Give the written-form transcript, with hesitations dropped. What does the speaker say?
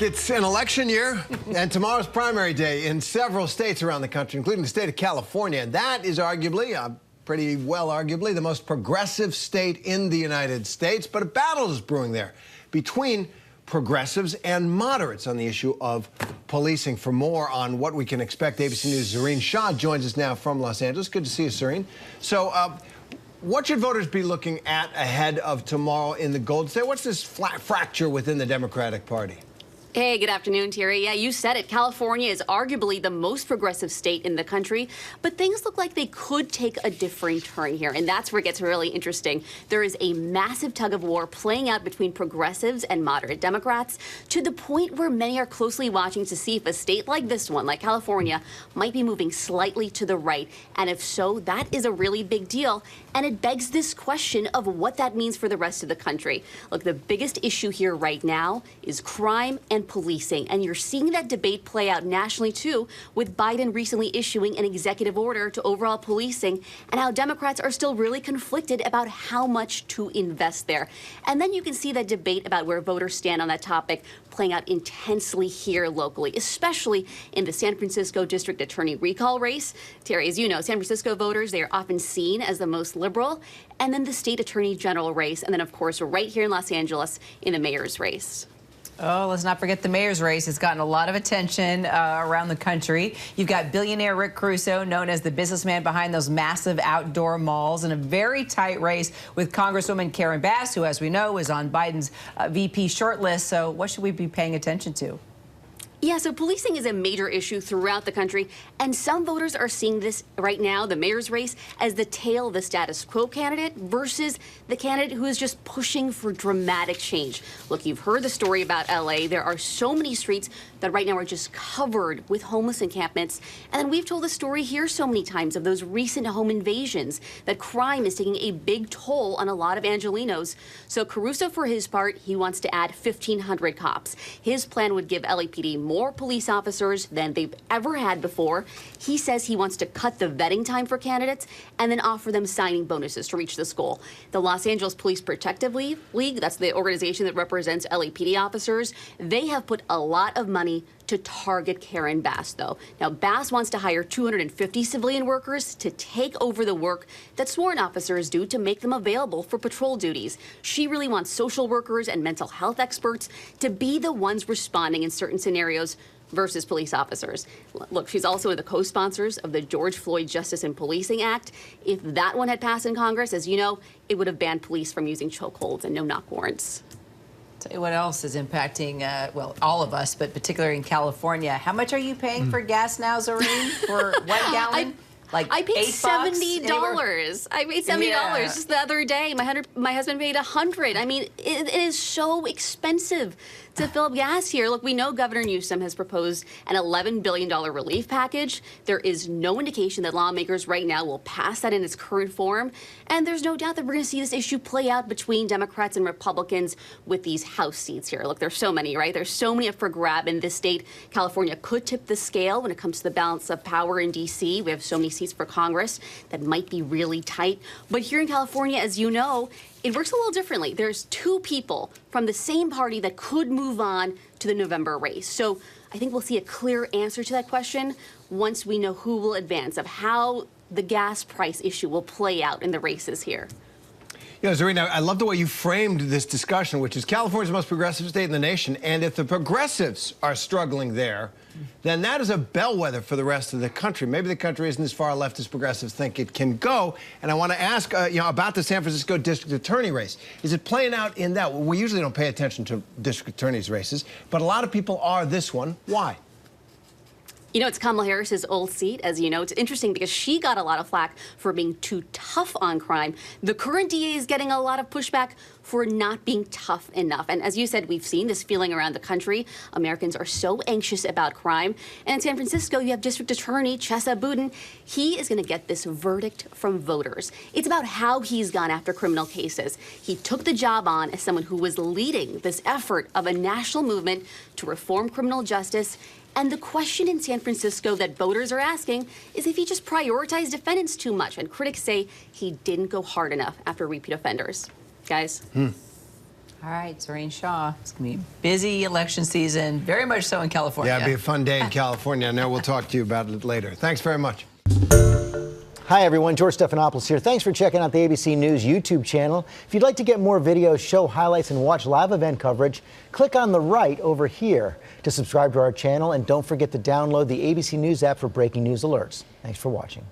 It's an election year, and tomorrow's primary day in several states around the country, including the state of California. And that is arguably, pretty well arguably, the most progressive state in the United States. But a battle is brewing there between progressives and moderates on the issue of policing. For more on what we can expect, ABC News' Zareen Shah joins us now from Los Angeles. Good to see you, Zareen. So, what should voters be looking at ahead of tomorrow in the Golden State? What's this fracture within the Democratic Party? Hey, good afternoon, Terry. Yeah, you said it. California is arguably the most progressive state in the country, but things look like they could take a differing turn here, and that's where it gets really interesting. There is a massive tug of war playing out between progressives and moderate Democrats to the point where many are closely watching to see if a state like this one, like California, might be moving slightly to the right. And if so, that is a really big deal, and it begs this question of what that means for the rest of the country. Look, the biggest issue here right now is crime and policing, and you're seeing that debate play out nationally too, with Biden recently issuing an executive order to overhaul policing, and how Democrats are still really conflicted about how much to invest there. And then you can see that debate about where voters stand on that topic playing out intensely here locally, especially in the San Francisco district attorney recall race. Terry, as you know, San Francisco voters, they are often seen as the most liberal, and then the state attorney general race, and then of course right here in Los Angeles in the mayor's race. Oh, let's not forget the mayor's race. It's gotten a lot of attention around the country. You've got billionaire Rick Caruso, known as the businessman behind those massive outdoor malls, in a very tight race with Congresswoman Karen Bass, who, as we know, is on Biden's VP shortlist. So what should we be paying attention to? Yeah, so policing is a major issue throughout the country, and some voters are seeing this right now, the mayor's race, as the tail of the status quo candidate versus the candidate who is just pushing for dramatic change. Look, you've heard the story about LA. There are so many streets that right now are just covered with homeless encampments. And then we've told the story here so many times of those recent home invasions, that crime is taking a big toll on a lot of Angelenos. So Caruso, for his part, he wants to add 1,500 cops. His plan would give LAPD more police officers than they've ever had before. He says he wants to cut the vetting time for candidates and then offer them signing bonuses to reach this goal. The Los Angeles Police Protective League, that's the organization that represents LAPD officers, they have put a lot of money to target Karen Bass, though. Now, Bass wants to hire 250 civilian workers to take over the work that sworn officers do to make them available for patrol duties. She really wants social workers and mental health experts to be the ones responding in certain scenarios versus police officers. Look, she's also the co-sponsors of the George Floyd Justice and Policing Act. If that one had passed in Congress, as you know, it would have banned police from using chokeholds and no-knock warrants. Tell you what else is impacting, well, all of us, but particularly in California. How much are you paying for gas now, Zareen, for 1 gallon? I paid $70. Anywhere? I paid $70 just the other day. My husband paid $100. I mean, it is so expensive to fill up gas here. Look, we know Governor Newsom has proposed an $11 billion relief package. There is no indication that lawmakers right now will pass that in its current form. And there's no doubt that we're going to see this issue play out between Democrats and Republicans with these House seats here. Look, there's so many, right? There's so many up for grab in this state. California could tip the scale when it comes to the balance of power in D.C. We have so many seats for Congress that might be really tight. But here in California, as you know, it works a little differently. There's two people from the same party that could move on to the November race. So I think we'll see a clear answer to that question once we know who will advance, of how the gas price issue will play out in the races here. You know, Zareen, I love the way you framed this discussion, which is California's the most progressive state in the nation. And if the progressives are struggling there, then that is a bellwether for the rest of the country. Maybe the country isn't as far left as progressives think it can go. And I want to ask, about the San Francisco district attorney race. Is it playing out in that? We usually don't pay attention to district attorneys races, but a lot of people are this one. Why? You know, it's Kamala Harris's old seat, as you know. It's interesting because she got a lot of flack for being too tough on crime. The current DA is getting a lot of pushback for not being tough enough. And as you said, we've seen this feeling around the country. Americans are so anxious about crime. And in San Francisco, you have District Attorney Chesa Boudin. He is going to get this verdict from voters. It's about how he's gone after criminal cases. He took the job on as someone who was leading this effort of a national movement to reform criminal justice. And the question in San Francisco that voters are asking is if he just prioritized defendants too much. And critics say he didn't go hard enough after repeat offenders. Guys? All right, Zoraine Shaw. It's going to be busy election season, very much so in California. Yeah, it'll be a fun day in California. I know we'll talk to you about it later. Thanks very much. Hi, everyone. George Stephanopoulos here. Thanks for checking out the ABC News YouTube channel. If you'd like to get more videos, show highlights, and watch live event coverage, click on the right over here to subscribe to our channel. And don't forget to download the ABC News app for breaking news alerts. Thanks for watching.